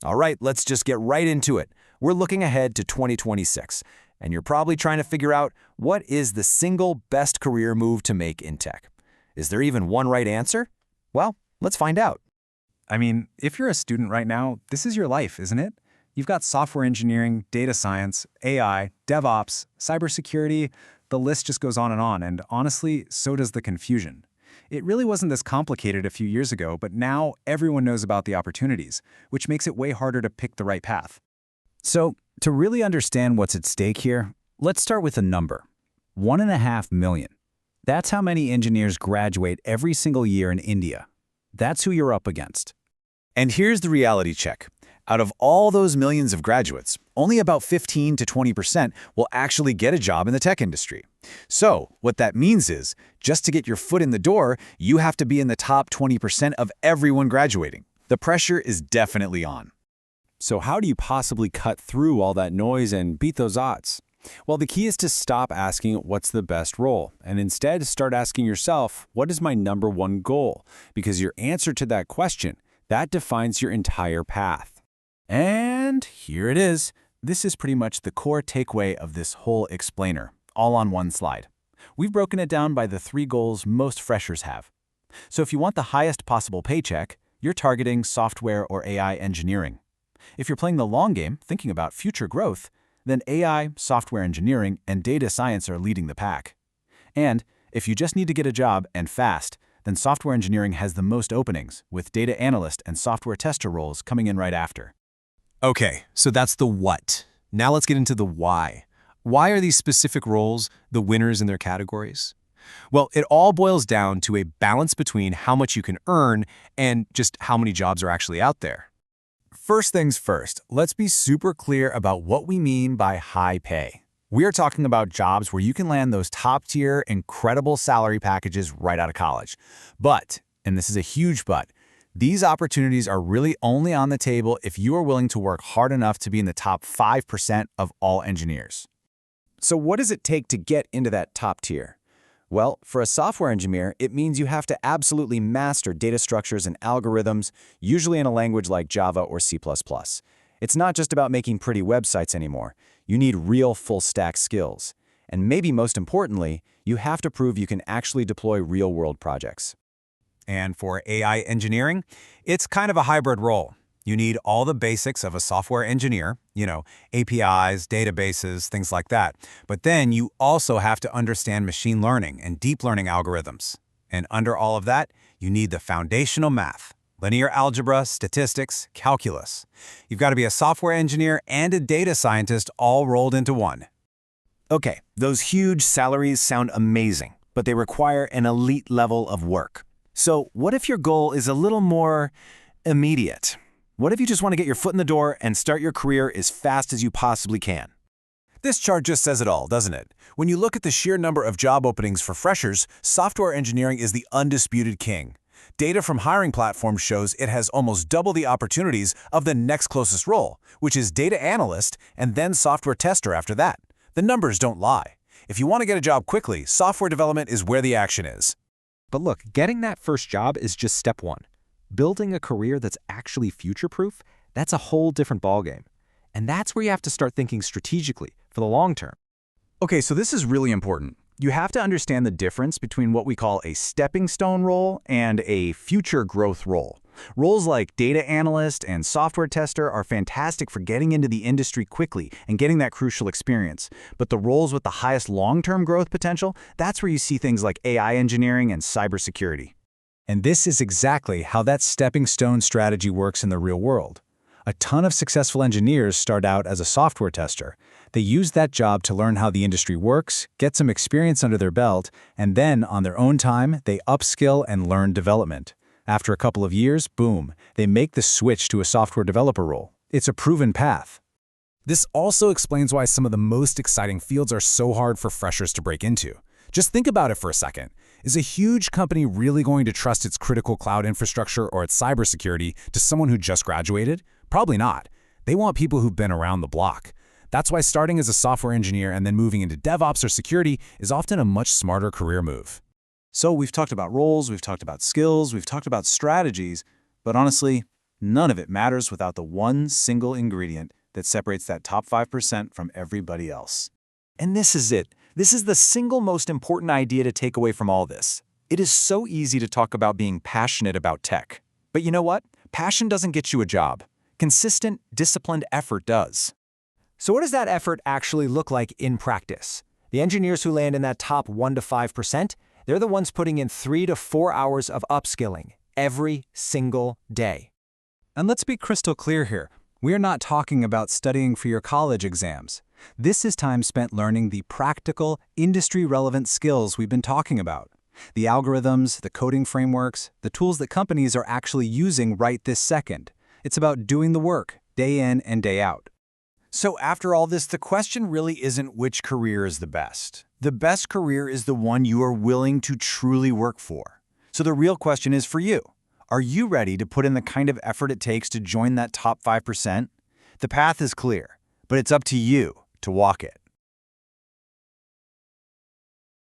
All right, let's just get right into it. We're looking ahead to 2026, and you're probably trying to figure out what is the single best career move to make in tech. Is there even one right answer? Well, let's find out. I mean, if you're a student right now, this is your life, isn't it? You've got software engineering, data science, AI, DevOps, cybersecurity. The list just goes on, and honestly, so does the confusion. It really wasn't this complicated a few years ago, but now everyone knows about the opportunities, which makes it way harder to pick the right path. So, to really understand what's at stake here, let's start with a number. 1.5 million. That's how many engineers graduate every single year in India. That's who you're up against. And here's the reality check. Out of all those millions of graduates, only about 15 to 20% will actually get a job in the tech industry. So, what that means is, just to get your foot in the door, you have to be in the top 20% of everyone graduating. The pressure is definitely on. So how do you possibly cut through all that noise and beat those odds? Well, the key is to stop asking what's the best role, and instead start asking yourself, what is my number one goal? Because your answer to that question, that defines your entire path. And here it is. This is pretty much the core takeaway of this whole explainer, all on one slide. We've broken it down by the 3 goals most freshers have. So if you want the highest possible paycheck, you're targeting software or AI engineering. If you're playing the long game, thinking about future growth, then AI, software engineering, and data science are leading the pack. And if you just need to get a job, and fast, then software engineering has the most openings, with data analyst and software tester roles coming in right after. Okay, so that's the what. Now let's get into the why. Why are these specific roles the winners in their categories? Well, it all boils down to a balance between how much you can earn and just how many jobs are actually out there. First things first, let's be super clear about what we mean by high pay. We are talking about jobs where you can land those top-tier, incredible salary packages right out of college. But, and this is a huge but, these opportunities are really only on the table if you are willing to work hard enough to be in the top 5% of all engineers. So what does it take to get into that top tier? Well, for a software engineer, it means you have to absolutely master data structures and algorithms, usually in a language like Java or C++. It's not just about making pretty websites anymore. You need real full-stack skills. And maybe most importantly, you have to prove you can actually deploy real-world projects. And for AI engineering, it's kind of a hybrid role. You need all the basics of a software engineer, APIs, databases, things like that. But then you also have to understand machine learning and deep learning algorithms. And under all of that, you need the foundational math, linear algebra, statistics, calculus. You've got to be a software engineer and a data scientist all rolled into one. Okay, those huge salaries sound amazing, but they require an elite level of work. So what if your goal is a little more immediate? What if you just want to get your foot in the door and start your career as fast as you possibly can? This chart just says it all, doesn't it? When you look at the sheer number of job openings for freshers, software engineering is the undisputed king. Data from hiring platforms shows it has almost double the opportunities of the next closest role, which is data analyst and then software tester after that. The numbers don't lie. If you want to get a job quickly, software development is where the action is. But look, getting that first job is just step one. Building a career that's actually future-proof, that's a whole different ballgame. And that's where you have to start thinking strategically for the long term. Okay, so this is really important. You have to understand the difference between what we call a stepping stone role and a future growth role. Roles like data analyst and software tester are fantastic for getting into the industry quickly and getting that crucial experience. But the roles with the highest long-term growth potential, that's where you see things like AI engineering and cybersecurity. And this is exactly how that stepping stone strategy works in the real world. A ton of successful engineers start out as a software tester. They use that job to learn how the industry works, get some experience under their belt, and then, on their own time, they upskill and learn development. After a couple of years, boom, they make the switch to a software developer role. It's a proven path. This also explains why some of the most exciting fields are so hard for freshers to break into. Just think about it for a second. Is a huge company really going to trust its critical cloud infrastructure or its cybersecurity to someone who just graduated? Probably not. They want people who've been around the block. That's why starting as a software engineer and then moving into DevOps or security is often a much smarter career move. So we've talked about roles, we've talked about skills, we've talked about strategies, but honestly, none of it matters without the one single ingredient that separates that top 5% from everybody else. And this is it. This is the single most important idea to take away from all this. It is so easy to talk about being passionate about tech. But you know what? Passion doesn't get you a job. Consistent, disciplined effort does. So what does that effort actually look like in practice? The engineers who land in that top 1 to 5%, they're the ones putting in 3 to 4 hours of upskilling every single day. And let's be crystal clear here. We are not talking about studying for your college exams. This is time spent learning the practical, industry-relevant skills we've been talking about. The algorithms, the coding frameworks, the tools that companies are actually using right this second. It's about doing the work, day in and day out. So after all this, the question really isn't which career is the best. The best career is the one you are willing to truly work for. So the real question is for you. Are you ready to put in the kind of effort it takes to join that top 5%? The path is clear, but it's up to you to walk it.